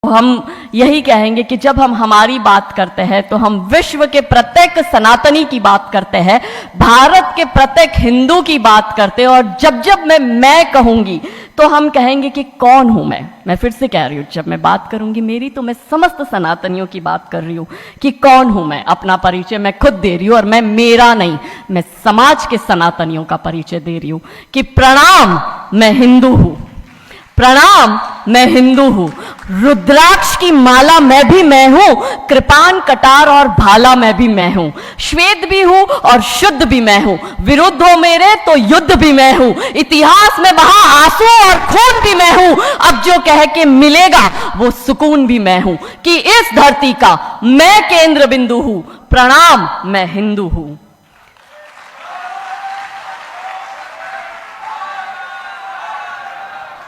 हम यही कहेंगे कि जब हम हमारी बात करते हैं तो हम विश्व के प्रत्येक सनातनी की बात करते हैं, भारत के प्रत्येक हिंदू की बात करते हैं। और जब जब मैं कहूंगी तो हम कहेंगे कि कौन हूं मैं फिर से कह रही हूं, जब मैं बात करूंगी मेरी तो मैं समस्त सनातनियों की बात कर रही हूं कि कौन हूं मैं। अपना परिचय मैं खुद दे रही हूं और मैं मेरा नहीं, मैं समाज के सनातनियों का परिचय दे रही हूं कि प्रणाम, मैं हिंदू हूं। प्रणाम, मैं हिंदू हूं। रुद्राक्ष की माला मैं भी मैं हूं, कृपान कटार और भाला मैं भी मैं हूं। श्वेत भी हूं और शुद्ध भी मैं हूं। विरुद्ध हो मेरे तो युद्ध भी मैं हूं। इतिहास में बहा आंसू और खून भी मैं हूं। अब जो कह के मिलेगा वो सुकून भी मैं हूं कि इस धरती का मैं केंद्र बिंदु हूं। प्रणाम, मैं हिंदू हूं।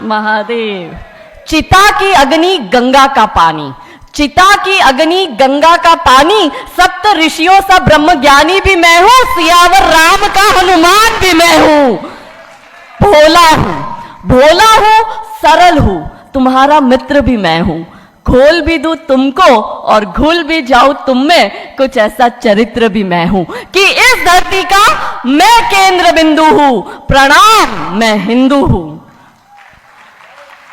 महादेव। चिता की अग्नि गंगा का पानी, चिता की अग्नि गंगा का पानी, सप्त ऋषियों सा ब्रह्म ज्ञानी भी मैं हूं। सियावर राम का हनुमान भी मैं हूं। भोला हूं, भोला हूं, सरल हूं, तुम्हारा मित्र भी मैं हूं। खोल भी दूं तुमको और घुल भी जाऊं तुम में, कुछ ऐसा चरित्र भी मैं हूं कि इस धरती का मैं केंद्र बिंदु हूं। प्रणाम, मैं हिंदू हूं।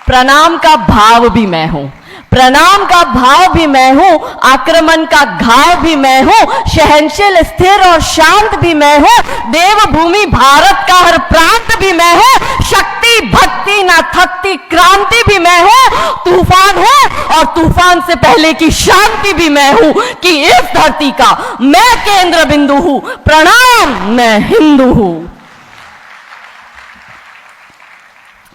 प्रणाम का भाव भी मैं हूं, प्रणाम का भाव भी मैं हूं। आक्रमण का घाव भी मैं हूं। सहनशील, स्थिर और शांत भी मैं हूं। देवभूमि भारत का हर प्रांत भी मैं हूं। शक्ति भक्ति ना थकती क्रांति भी मैं हूं। तूफान हूं और तूफान से पहले की शांति भी मैं हूं कि इस धरती का मैं केंद्र बिंदु हूं। प्रणाम, मैं हिंदू हूं।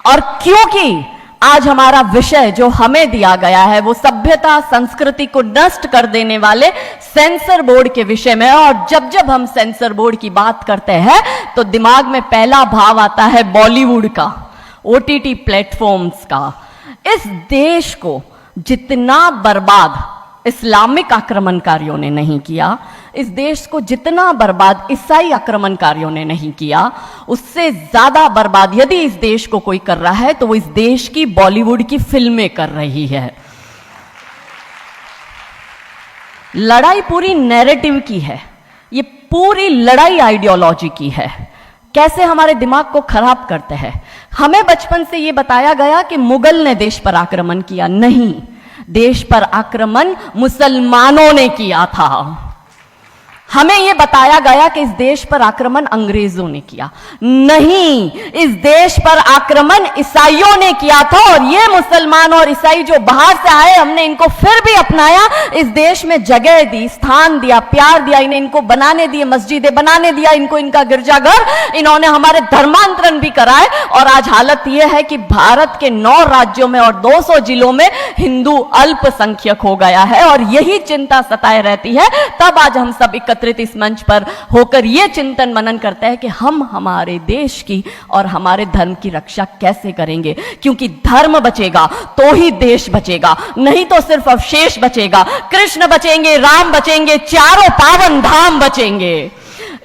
और क्योंकि आज हमारा विषय जो हमें दिया गया है वो सभ्यता संस्कृति को नष्ट कर देने वाले सेंसर बोर्ड के विषय में, और जब जब हम सेंसर बोर्ड की बात करते हैं तो दिमाग में पहला भाव आता है बॉलीवुड का, ओटीटी प्लेटफॉर्म्स का। इस देश को जितना बर्बाद इस्लामिक आक्रमणकारियों ने नहीं किया, इस देश को जितना बर्बाद ईसाई आक्रमणकारियों ने नहीं किया, उससे ज्यादा बर्बाद यदि इस देश को कोई कर रहा है तो वो इस देश की बॉलीवुड की फिल्में कर रही है। लड़ाई पूरी नैरेटिव की है, ये पूरी लड़ाई आइडियोलॉजी की है। कैसे हमारे दिमाग को खराब करते हैं। हमें बचपन से ये बताया गया कि मुगल ने देश पर आक्रमण किया, नहीं, देश पर आक्रमण मुसलमानों ने किया था। हमें यह बताया गया कि इस देश पर आक्रमण अंग्रेजों ने किया, नहीं, इस देश पर आक्रमण ईसाइयों ने किया था। और ये मुसलमान और ईसाई जो बाहर से आए, हमने इनको फिर भी अपनाया, इस देश में जगह दी, स्थान दिया, प्यार दिया, इन्हें इनको बनाने दिए, मस्जिदें बनाने दिया इनको, इनका गिरजाघर, इन्होंने हमारे धर्मांतरण भी कराए। और आज हालत यह है कि भारत के 9 राज्यों में और 200 जिलों में हिंदू अल्पसंख्यक हो गया है। और यही चिंता सताए रहती है। तब आज हम सब एकत्रित इस मंच पर होकर यह चिंतन मनन करते हैं कि हम हमारे देश की और हमारे धर्म की रक्षा कैसे करेंगे, क्योंकि धर्म बचेगा तो ही देश बचेगा, नहीं तो सिर्फ अवशेष बचेगा। कृष्ण बचेंगे, राम बचेंगे, चारों पावन धाम बचेंगे।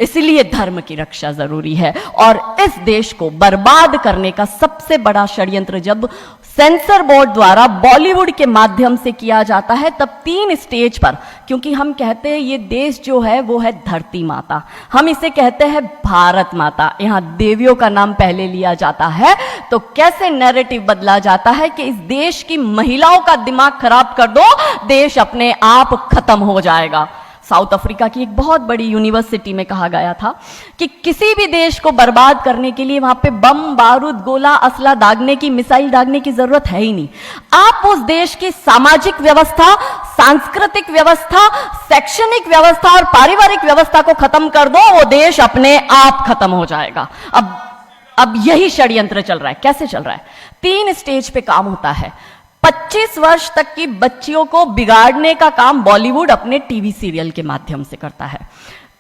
इसलिए धर्म की रक्षा जरूरी है। और इस देश को बर्बाद करने का सबसे बड़ा षड्यंत्र जब सेंसर बोर्ड द्वारा बॉलीवुड के माध्यम से किया जाता है, तब 3 स्टेज पर, क्योंकि हम कहते हैं ये देश जो है वो है धरती माता, हम इसे कहते हैं भारत माता, यहां देवियों का नाम पहले लिया जाता है, तो कैसे नैरेटिव बदला जाता है कि इस देश की महिलाओं का दिमाग खराब कर दो, देश अपने आप खत्म हो जाएगा। साउथ अफ्रीका की एक बहुत बड़ी यूनिवर्सिटी में कहा गया था कि किसी भी देश को बर्बाद करने के लिए वहां पे बम, बारूद, गोला, असला दागने की, मिसाइल दागने की जरूरत है ही नहीं। आप उस देश की सामाजिक व्यवस्था, सांस्कृतिक व्यवस्था, शैक्षणिक व्यवस्था और पारिवारिक व्यवस्था को खत्म कर दो, वो देश अपने आप खत्म हो जाएगा। अब यही षड्यंत्र चल रहा है। कैसे चल रहा है? 3 स्टेज पे काम होता है। 25 वर्ष तक की बच्चियों को बिगाड़ने का काम बॉलीवुड अपने टीवी सीरियल के माध्यम से करता है।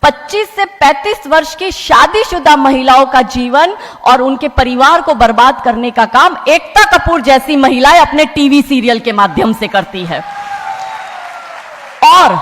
25 से 35 वर्ष की शादीशुदा महिलाओं का जीवन और उनके परिवार को बर्बाद करने का काम एकता कपूर जैसी महिलाएं अपने टीवी सीरियल के माध्यम से करती है। और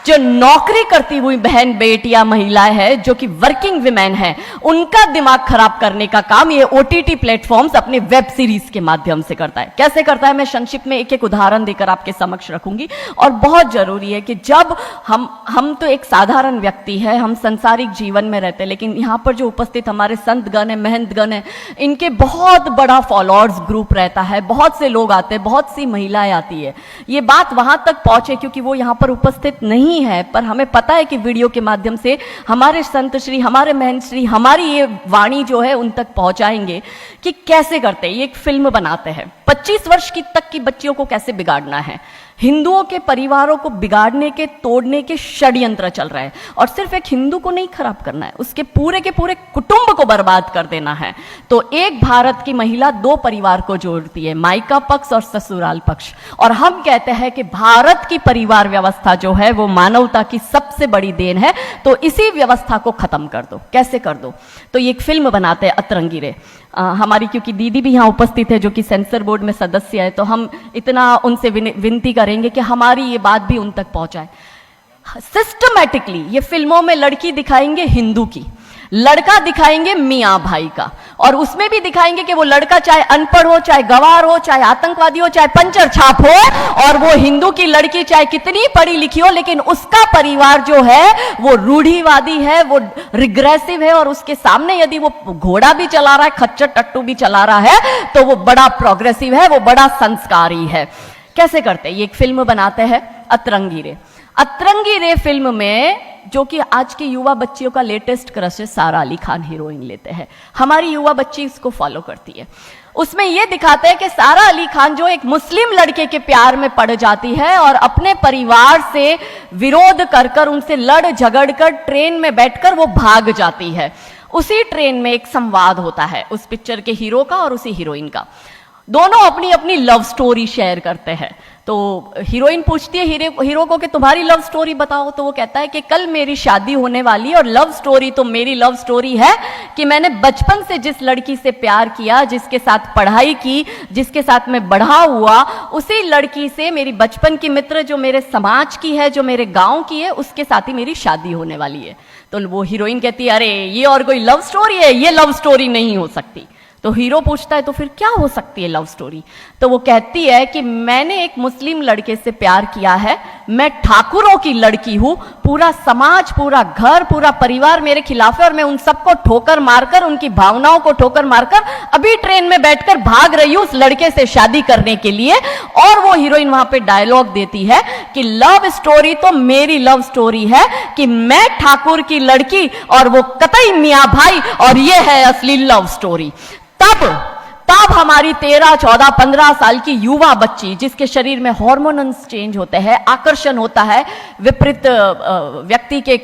जो नौकरी करती हुई बहन बेटियां महिलाएं हैं, जो कि वर्किंग विमेन हैं, उनका दिमाग खराब करने का काम ये ओटीटी प्लेटफॉर्म्स अपने वेब सीरीज के माध्यम से करता है। कैसे करता है मैं संक्षिप्त में एक एक उदाहरण देकर आपके समक्ष रखूंगी। और बहुत जरूरी है कि जब हम तो एक साधारण व्यक्ति है, हम संसारिक जीवन में रहते हैं, लेकिन यहां पर जो उपस्थित हमारे संतगण है, महंतगण है, इनके बहुत बड़ा फॉलोअर्स ग्रुप रहता है, बहुत से लोग आते हैं, बहुत सी महिलाएं आती है। ये बात वहां तक पहुंचे क्योंकि वो यहां पर उपस्थित नहीं है, पर हमें पता है कि वीडियो के माध्यम से हमारे संत श्री, हमारे महंत श्री हमारी ये वाणी जो है उन तक पहुंचाएंगे कि कैसे करते हैं। ये एक फिल्म बनाते हैं 25 वर्ष की तक की बच्चियों को कैसे बिगाड़ना है। हिंदुओं के परिवारों को बिगाड़ने के, तोड़ने के षड्यंत्र चल रहा है। और सिर्फ एक हिंदू को नहीं खराब करना है, उसके पूरे के पूरे कुटुंब को बर्बाद कर देना है। तो एक भारत की महिला 2 परिवार को जोड़ती है, मायका पक्ष और ससुराल पक्ष। और हम कहते हैं कि भारत की परिवार व्यवस्था जो है वो मानवता की सबसे बड़ी देन है। तो इसी व्यवस्था को खत्म कर दो। कैसे कर दो? तो ये एक फिल्म बनाते हैं अतरंगी रे। हमारी क्योंकि दीदी भी यहाँ उपस्थित है जो कि सेंसर बोर्ड में सदस्य है, तो हम इतना उनसे विनती करेंगे कि हमारी ये बात भी उन तक पहुंचाए। सिस्टमैटिकली ये फिल्मों में लड़की दिखाएंगे हिंदू की, लड़का दिखाएंगे मियाँ भाई का, और उसमें भी दिखाएंगे कि वो लड़का चाहे अनपढ़ हो, चाहे गवार हो, चाहे आतंकवादी हो, चाहे पंचर छाप हो, और वो हिंदू की लड़की चाहे कितनी पढ़ी लिखी हो, लेकिन उसका परिवार जो है वो रूढ़िवादी है, वो रिग्रेसिव है, और उसके सामने यदि वो घोड़ा भी चला रहा है, खच्चर टट्टू भी चला रहा है, तो वो बड़ा प्रोग्रेसिव है, वो बड़ा संस्कारी है। कैसे करते हैं? ये एक फिल्म बनाते हैं अतरंगी रे। अतरंगी रे फिल्म में जो कि आज की युवा बच्चियों का लेटेस्ट क्रश है, सारा अली खान हीरोइन लेते हैं। हमारी युवा बच्ची इसको फॉलो करती है। उसमें यह दिखाते हैं कि सारा अली खान जो एक मुस्लिम लड़के के प्यार में पड़ जाती है और अपने परिवार से विरोध कर कर, उनसे लड़ झगड़ कर ट्रेन में बैठकर वो भाग जाती है। उसी ट्रेन में एक संवाद होता है उस पिक्चर के हीरो का और उसी हीरोइन का। दोनों अपनी अपनी लव स्टोरी शेयर करते हैं। तो हीरोइन पूछती है हीरो को कि तुम्हारी लव स्टोरी बताओ। तो वो कहता है कि कल मेरी शादी होने वाली है और लव स्टोरी तो मेरी लव स्टोरी है कि मैंने बचपन से जिस लड़की से प्यार किया, जिसके साथ पढ़ाई की, जिसके साथ मैं बढ़ा हुआ, उसी लड़की से मेरी बचपन की मित्र जो मेरे समाज की है, जो मेरे गांव की है, उसके साथ ही मेरी शादी होने वाली है। तो वो हीरोइन कहती है अरे ये और कोई लव स्टोरी है, ये लव स्टोरी नहीं हो सकती। तो हीरो पूछता है तो फिर क्या हो सकती है लव स्टोरी? तो वो कहती है कि मैंने एक मुस्लिम लड़के से प्यार किया है, मैं ठाकुरों की लड़की हूं, पूरा समाज, पूरा घर, पूरा परिवार मेरे खिलाफ है और मैं उन सबको ठोकर मारकर, उनकी भावनाओं को ठोकर मारकर अभी ट्रेन में बैठकर भाग रही हूं उस लड़के से शादी करने के लिए। और वो हीरोइन वहां पे डायलॉग देती है कि लव स्टोरी तो मेरी लव स्टोरी है कि मैं ठाकुर की लड़की और वो कतई मियां भाई, और ये है असली लव स्टोरी। तब हमारी 13, 14, 15 साल की युवा बच्ची, जिसके शरीर में हार्मोन्स चेंज होते हैं, आकर्षण होता है विपरीत व्यक्ति के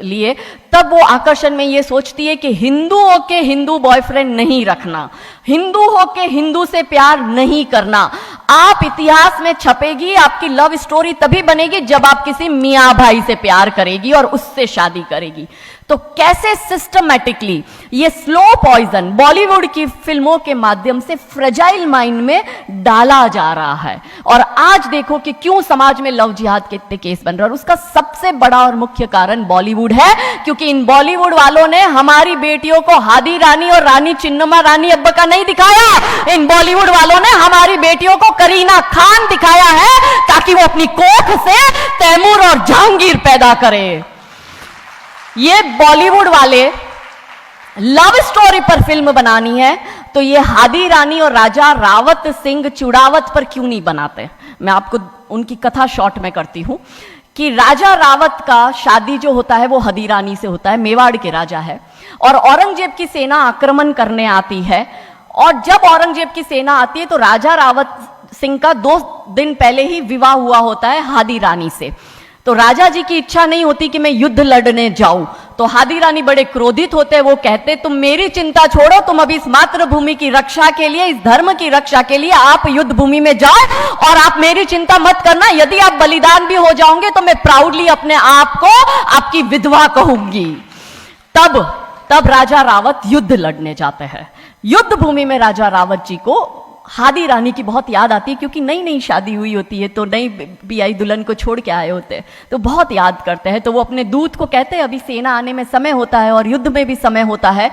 लिए, तब वो आकर्षण में ये सोचती है कि हिंदू होके हिंदू बॉयफ्रेंड नहीं रखना, हिंदू होके हिंदू से प्यार नहीं करना। आप इतिहास में छपेगी, आपकी लव स्टोरी तभी बनेगी जब आप किसी मियाँ भाई से प्यार करेगी और उससे शादी करेगी। तो कैसे सिस्टमैटिकली ये स्लो पॉइजन बॉलीवुड की फिल्मों के माध्यम से फ्रेजाइल माइंड में डाला जा रहा है। और आज देखो कि क्यों समाज में लव जिहाद के इतने केस बन रहे हैं, और उसका सबसे बड़ा और मुख्य कारण बॉलीवुड है, क्योंकि इन बॉलीवुड वालों ने हमारी बेटियों को हादी रानी और रानी चिन्नमा रानी अब्बा का नहीं दिखाया। इन बॉलीवुड वालों ने हमारी बेटियों को करीना खान दिखाया है ताकि वो अपनी कोख से तैमूर और जहांगीर पैदा करे। ये बॉलीवुड वाले लव स्टोरी पर फिल्म बनानी है तो ये हादी रानी और राजा रावत सिंह चुड़ावत पर क्यों नहीं बनाते? मैं आपको उनकी कथा शॉर्ट में करती हूं कि राजा रावत का शादी जो होता है वो हादी रानी से होता है, मेवाड़ के राजा है, और औरंगजेब की सेना आक्रमण करने आती है। और जब औरंगजेब की सेना आती है तो राजा रावत सिंह का 2 दिन पहले ही विवाह हुआ होता है हादी रानी से। तो राजा जी की इच्छा नहीं होती कि मैं युद्ध लड़ने जाऊं, तो हादी रानी बड़े क्रोधित होते हैं। वो कहते तुम मेरी चिंता छोड़ो, तुम अभी इस मातृभूमि की रक्षा के लिए, इस धर्म की रक्षा के लिए आप युद्ध भूमि में जाओ और आप मेरी चिंता मत करना। यदि आप बलिदान भी हो जाओगे तो मैं प्राउडली अपने आप को आपकी विधवा कहूंगी। तब राजा रावत युद्ध लड़ने जाते हैं। युद्ध भूमि में राजा रावत जी को हादी रानी की बहुत याद आती है, क्योंकि नई नई शादी हुई होती है, तो नई बियाई दुल्हन को छोड़ के आए होते हैं, तो बहुत याद करते हैं। तो वो अपने दूत को कहते हैं, अभी सेना आने में समय होता है और युद्ध में भी समय होता है,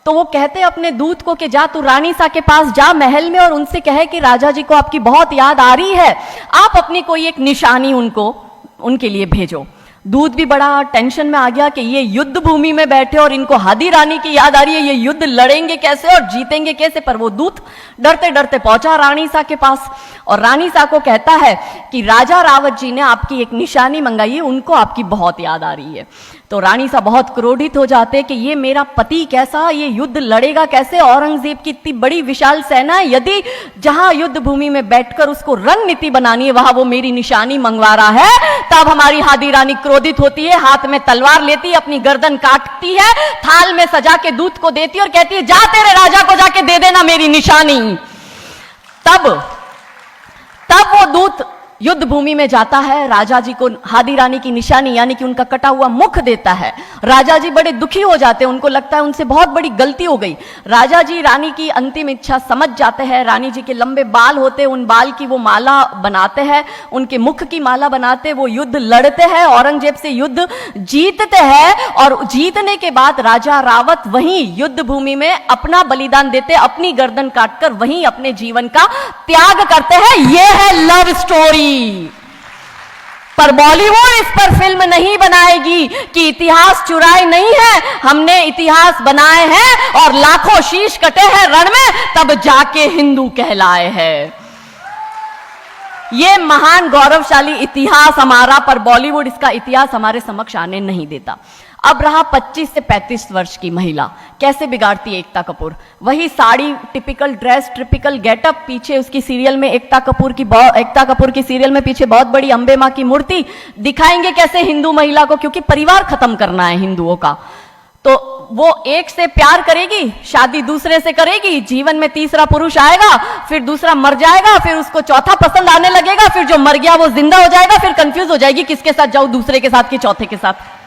तो वो कहते हैं अपने दूत को कि जा तू रानी सा के पास जा महल में और उनसे कहे कि राजा जी को आपकी बहुत याद आ रही है, आप अपनी कोई एक निशानी उनके लिए भेजो। दूत भी बड़ा टेंशन में आ गया कि ये युद्ध भूमि में बैठे और इनको हादी रानी की याद आ रही है, ये युद्ध लड़ेंगे कैसे और जीतेंगे कैसे। पर वो दूत डरते डरते पहुंचा रानी सा के पास और रानी सा को कहता है कि राजा रावत जी ने आपकी एक निशानी मंगाई है, उनको आपकी बहुत याद आ रही है। तो रानी सा बहुत क्रोधित हो जाते कि ये मेरा पति कैसा, ये युद्ध लड़ेगा कैसे, औरंगजेब की इतनी बड़ी विशाल सेना है, यदि जहां युद्ध भूमि में बैठकर उसको रणनीति बनानी है वहां वो मेरी निशानी मंगवा रहा है। तब हमारी हादी रानी क्रोधित होती है, हाथ में तलवार लेती है, अपनी गर्दन काटती है, थाल में सजा के दूत को देती है और कहती है जा तेरे राजा को जाके दे देना मेरी निशानी। तब वो दूत युद्ध भूमि में जाता है, राजा जी को हादी रानी की निशानी यानी कि उनका कटा हुआ मुख देता है। राजा जी बड़े दुखी हो जाते हैं, उनको लगता है उनसे बहुत बड़ी गलती हो गई। राजा जी रानी की अंतिम इच्छा समझ जाते हैं, रानी जी के लंबे बाल होते हैं, उन बाल की वो माला बनाते हैं, उनके मुख की माला बनाते हैं, वो युद्ध लड़ते हैं, औरंगजेब से युद्ध जीतते हैं और जीतने के बाद राजा रावत वहीं युद्ध भूमि में अपना बलिदान देते, अपनी गर्दन काटकर वहीं अपने जीवन का त्याग करते हैं। यह है लव स्टोरी। पर बॉलीवुड इस पर फिल्म नहीं बनाएगी कि इतिहास चुराए नहीं है, हमने इतिहास बनाए हैं और लाखों शीश कटे हैं रण में, तब जाके हिंदू कहलाए हैं। ये महान गौरवशाली इतिहास हमारा, पर बॉलीवुड इसका इतिहास हमारे समक्ष आने नहीं देता। अब रहा 25 से 35 वर्ष की महिला, कैसे बिगाड़ती है एकता कपूर। वही sari, typical dress, typical getup, पीछे उसकी सीरियल में एकता कपूर की सीरियल में पीछे बहुत बड़ी अंबे मां की मूर्ति। दिखाएंगे कैसे हिंदू महिला को, क्योंकि परिवार खत्म करना है हिंदुओं का। तो वो एक से प्यार करेगी, शादी दूसरे से करेगी, जीवन में तीसरा पुरुष आएगा, फिर दूसरा मर जाएगा, फिर उसको चौथा पसंद आने लगेगा, फिर जो मर गया वो जिंदा हो जाएगा, फिर कंफ्यूज हो जाएगी किसके साथ जाऊं, दूसरे के साथ कि चौथे के साथ।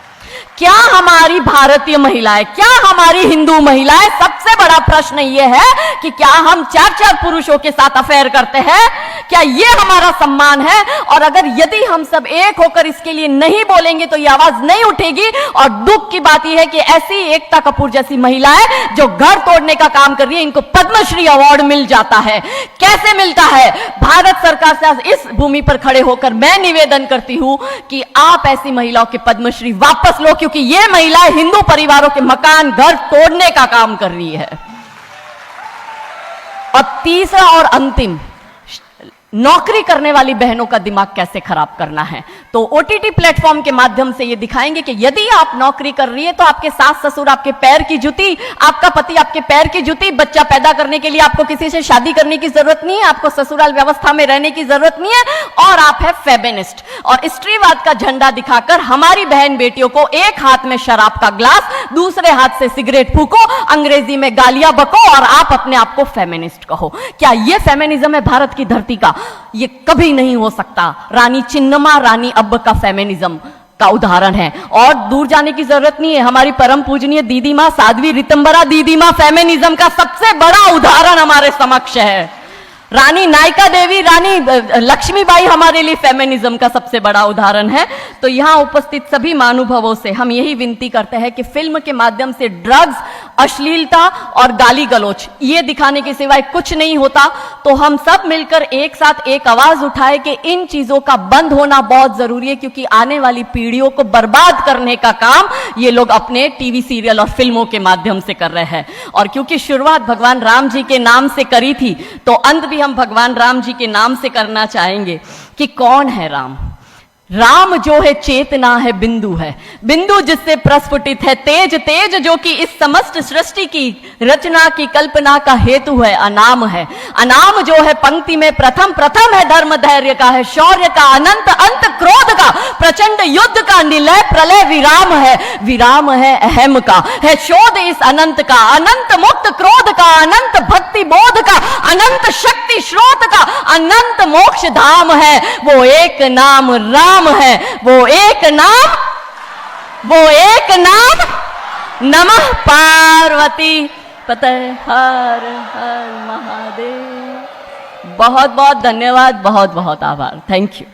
क्या हमारी भारतीय महिलाएं, क्या हमारी हिंदू महिलाएं, सबसे बड़ा प्रश्न यह है कि क्या हम 4-4 पुरुषों के साथ अफेयर करते हैं? क्या ये हमारा सम्मान है? और अगर यदि हम सब एक होकर इसके लिए नहीं बोलेंगे तो ये आवाज नहीं उठेगी। और दुख की बात यह है कि ऐसी एकता कपूर जैसी महिलाएं जो घर तोड़ने का काम कर रही है, इनको पद्मश्री अवार्ड मिल जाता है। कैसे मिलता है? भारत सरकार से इस भूमि पर खड़े होकर मैं निवेदन करती हूं कि आप ऐसी महिलाओं के पद्मश्री वापस लो, क्योंकि ये महिलाएं हिंदू परिवारों के मकान, घर तोड़ने का काम कर रही है। और तीसरा और अंतिम, नौकरी करने वाली बहनों का दिमाग कैसे खराब करना है। तो ओटीटी प्लेटफॉर्म के माध्यम से ये दिखाएंगे कि यदि आप नौकरी कर रही है तो आपके सास ससुर आपके पैर की जूती, आपका पति आपके पैर की जूती। बच्चा पैदा करने के लिए आपको किसी से शादी करने की जरूरत नहीं है, आपको ससुराल व्यवस्था में रहने की जरूरत नहीं है, और आप है फेमिनिस्ट। और स्त्रीवाद का झंडा दिखाकर हमारी बहन बेटियों को एक हाथ में शराब का ग्लास, दूसरे हाथ से सिगरेट फूको, अंग्रेजी में गालियां बको और आप अपने आप को फेमिनिस्ट कहो। क्या यह फेमिनिज्म है भारत की धरती का? ये कभी नहीं हो सकता। रानी चिन्नमा, रानी अब्ब का फेमिनिज्म का उदाहरण है, और दूर जाने की जरूरत नहीं है। हमारी परम पूजनीय दीदी मां साध्वी रितंबरा दीदी मां फेमिनिज्म का सबसे बड़ा उदाहरण हमारे समक्ष है। रानी नायका देवी, रानी लक्ष्मीबाई हमारे लिए फेमिनिज्म का सबसे बड़ा उदाहरण है। तो यहां उपस्थित सभी महानुभावों से हम यही विनती करते हैं कि फिल्म के माध्यम से ड्रग्स, अश्लीलता और गाली गलौच ये दिखाने के सिवाय कुछ नहीं होता। तो हम सब मिलकर एक साथ एक आवाज उठाए कि इन चीजों का बंद होना बहुत जरूरी है, क्योंकि आने वाली पीढ़ियों को बर्बाद करने का काम ये लोग अपने टीवी सीरियल और फिल्मों के माध्यम से कर रहे हैं। और क्योंकि शुरुआत भगवान राम जी के नाम से करी थी, तो अंत भी हम भगवान राम जी के नाम से करना चाहेंगे कि कौन है राम। राम जो है चेतना है, बिंदु है, बिंदु जिससे प्रस्फुटित है तेज, तेज जो कि इस समस्त सृष्टि की रचना की कल्पना का हेतु है। अनाम है, अनाम जो है पंक्ति में प्रथम, प्रथम है धर्म धैर्य का, है शौर्य का, अनंत अंत क्रोध का, प्रचंड युद्ध का, निलय प्रलय विराम है, विराम है अहम का, है शोध इस अनंत का, अनंत मुक्त क्रोध का, अनंत भक्ति बोध का, अनंत शक्ति स्रोत का, अनंत मोक्ष धाम है। वो एक नाम राम है, वो एक नाम, वो एक नाम। नमः पार्वती पते हर हर महादेव। बहुत बहुत धन्यवाद, बहुत बहुत आभार, थैंक यू।